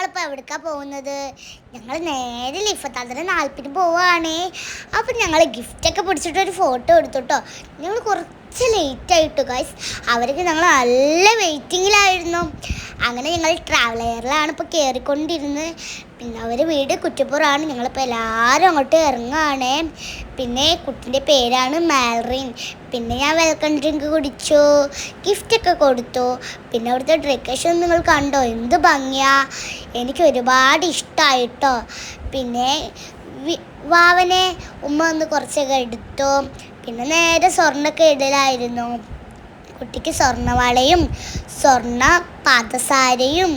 ഞങ്ങളിപ്പോൾ എവിടേക്കാണ് പോകുന്നത്? ഞങ്ങൾ നേരെ ലിഫത്താത്തിൻ്റെ 40 പോവുകയാണേ. അപ്പം ഞങ്ങൾ ഗിഫ്റ്റൊക്കെ പിടിച്ചിട്ടൊരു ഫോട്ടോ എടുത്തു കേട്ടോ. ഞങ്ങൾ കുറച്ച് ലേറ്റ് ആയിട്ടു ഗൈസ്. അവർക്ക് ഞങ്ങൾ നല്ല വെയിറ്റിങ്ങിലായിരുന്നു. അങ്ങനെ ഞങ്ങൾ ട്രാവലറിലാണ് ഇപ്പോൾ കയറിക്കൊണ്ടിരുന്നത്. പിന്നെ അവർ വീട് കുറ്റിപ്പുറമാണ്. ഞങ്ങളിപ്പോൾ എല്ലാവരും അങ്ങോട്ട് ഇറങ്ങുകയാണേ. പിന്നെ കുട്ടിൻ്റെ പേരാണ് മാൽറിൻ. പിന്നെ ഞാൻ വെൽക്കം ഡ്രിങ്ക് കുടിച്ചു, ഗിഫ്റ്റൊക്കെ കൊടുത്തു. പിന്നെ അവിടുത്തെ ഡെക്കറേഷൻ നിങ്ങൾ കണ്ടോ, എന്ത് ഭംഗിയാ! എനിക്ക് ഒരുപാട് ഇഷ്ടമായിട്ടോ. പിന്നെ വാവനെ ഉമ്മ ഒന്ന് കുറച്ചൊക്കെ എടുത്തു. പിന്നെ നേരെ സ്വർണ്ണമൊക്കെ ഇടലായിരുന്നു. കുട്ടിക്ക് സ്വർണ്ണവളയും സ്വർണ്ണ പാദസാരയും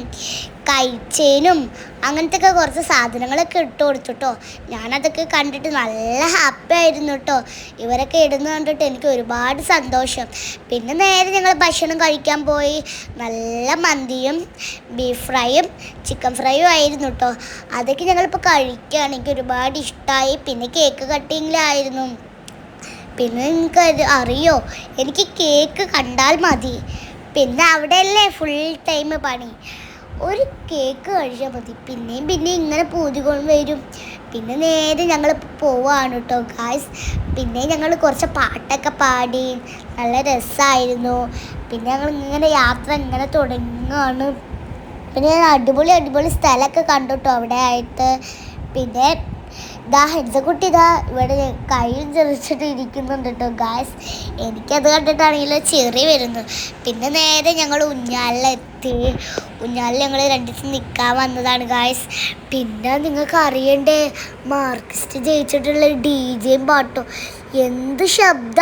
കൈച്ചേനും അങ്ങനത്തെ ഒക്കെ കുറച്ച് സാധനങ്ങളൊക്കെ ഇട്ട് കൊടുത്തു കേട്ടോ. ഞാനതൊക്കെ കണ്ടിട്ട് നല്ല ഹാപ്പി ആയിരുന്നു കേട്ടോ. ഇവരൊക്കെ ഇടുന്നത് കണ്ടിട്ട് എനിക്ക് ഒരുപാട് സന്തോഷം. പിന്നെ നേരെ ഞങ്ങൾ ഭക്ഷണം കഴിക്കാൻ പോയി. നല്ല മന്തിയും ബീഫ് ഫ്രൈയും ചിക്കൻ ഫ്രൈയും ആയിരുന്നു കേട്ടോ. അതൊക്കെ ഞങ്ങളിപ്പോൾ കഴിക്കുകയാണ്. എനിക്ക് ഒരുപാട് ഇഷ്ടമായി. പിന്നെ കേക്ക് കട്ടിങ്ങിലായിരുന്നു. പിന്നെ നിങ്ങൾക്ക് അറിയോ, എനിക്ക് കേക്ക് കണ്ടാൽ മതി. പിന്നെ അവിടെയല്ലേ ഫുൾ ടൈം പണി. ഒരു കേക്ക് കഴിച്ചാൽ മതി, പിന്നെയും ഇങ്ങനെ പൂതികൊണ്ട് വരും. പിന്നെ നേരെ ഞങ്ങൾ പോവാണ് കേട്ടോ ഗായ്സ്. പിന്നെ ഞങ്ങൾ കുറച്ച് പാട്ടൊക്കെ പാടി, നല്ല രസമായിരുന്നു. പിന്നെ ഞങ്ങൾ ഇങ്ങനെ യാത്ര ഇങ്ങനെ തുടങ്ങുകയാണ്. പിന്നെ അടിപൊളി സ്ഥലമൊക്കെ കണ്ടു കേട്ടോ അവിടെ ആയിട്ട്. പിന്നെ ഹെൻസക്കുട്ടി ഇവിടെ കൈയും ചെറിച്ചിട്ട് ഇരിക്കുന്നുണ്ട് കേട്ടോ ഗായ്സ്. എനിക്കത് കണ്ടിട്ടാണെങ്കിലും ചെറി വരുന്നു. പിന്നെ നേരെ ഞങ്ങൾ ഊഞ്ഞാലിലെത്തി. ഊഞ്ഞാലിൽ ഞങ്ങൾ 2 ദിവസം നിൽക്കാൻ വന്നതാണ് ഗായ്സ്. പിന്നെ നിങ്ങൾക്ക് അറിയണ്ടേ, മാർക്കിസ്റ്റ് ജയിച്ചിട്ടുള്ള DJയും പാട്ടും എന്ത് ശബ്ദ!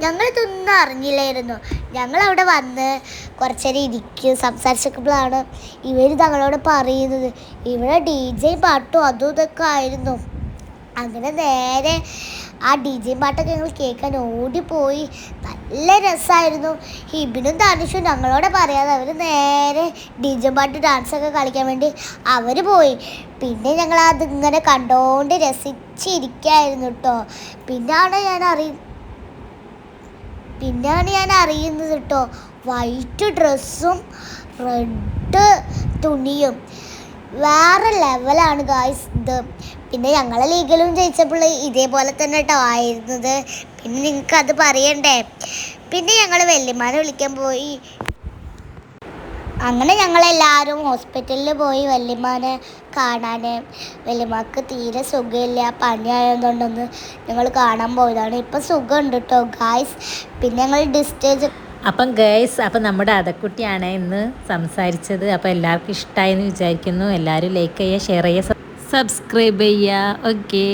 ഞങ്ങളിതൊന്നും അറിഞ്ഞില്ലായിരുന്നു. ഞങ്ങളവിടെ വന്ന് കുറച്ചേരം ഇരിക്കും സംസാരിച്ചപ്പോഴാണ് ഇവർ തങ്ങളോട് പറയുന്നത് ഇവിടെ DJയും പാട്ടും അതും ഇതൊക്കെ ആയിരുന്നു. അങ്ങനെ നേരെ ആ DJ പാട്ടൊക്കെ ഞങ്ങൾ കേൾക്കാൻ ഓടിപ്പോയി. നല്ല രസമായിരുന്നു. ഹിബിനും തനിഷും ഞങ്ങളോട് പറയാതെ അവർ നേരെ DJ പാട്ട് ഡാൻസൊക്കെ കളിക്കാൻ വേണ്ടി അവർ പോയി. പിന്നെ ഞങ്ങൾ അതിങ്ങനെ കണ്ടോണ്ട് രസിച്ചിരിക്കുകയായിരുന്നു കേട്ടോ. പിന്നെയാണ് ഞാൻ അറിയുന്നത് കേട്ടോ, വൈറ്റ് ഡ്രസ്സും റെഡ് തുണിയും വേറെ ലെവലാണ് ഗായ്സ് ഇത്. പിന്നെ ഞങ്ങളെ ലീഗലും ജയിച്ചപ്പോൾ ഇതേപോലെ തന്നെ കേട്ടോ ആയിരുന്നത്. പിന്നെ നിങ്ങൾക്കത് പറയണ്ടേ. പിന്നെ ഞങ്ങൾ വല്യമ്മാനെ വിളിക്കാൻ പോയി. അങ്ങനെ ഞങ്ങളെല്ലാവരും ഹോസ്പിറ്റലിൽ പോയി വല്യമ്മാനെ കാണാൻ. വല്യമ്മക്ക് തീരെ സുഖമില്ല, പനിയായതുകൊണ്ടൊന്ന് ഞങ്ങൾ കാണാൻ പോയതാണ്. ഇപ്പം സുഖമുണ്ട് കേട്ടോ ഗായ്സ്. പിന്നെ ഞങ്ങൾ ഡിസ്റ്റേജ് അപ്പം ഗൈസ്, അപ്പം നമ്മുടെ അതക്കുട്ടിയാണ് ഇന്ന് സംസാരിച്ചത്. അപ്പോൾ എല്ലാവർക്കും ഇഷ്ടമായെന്ന് വിചാരിക്കുന്നു. എല്ലാവരും ലൈക്ക് ചെയ്യുക, ഷെയർ ചെയ്യുക, സബ്സ്ക്രൈബ് ചെയ്യുക. ഓക്കേ.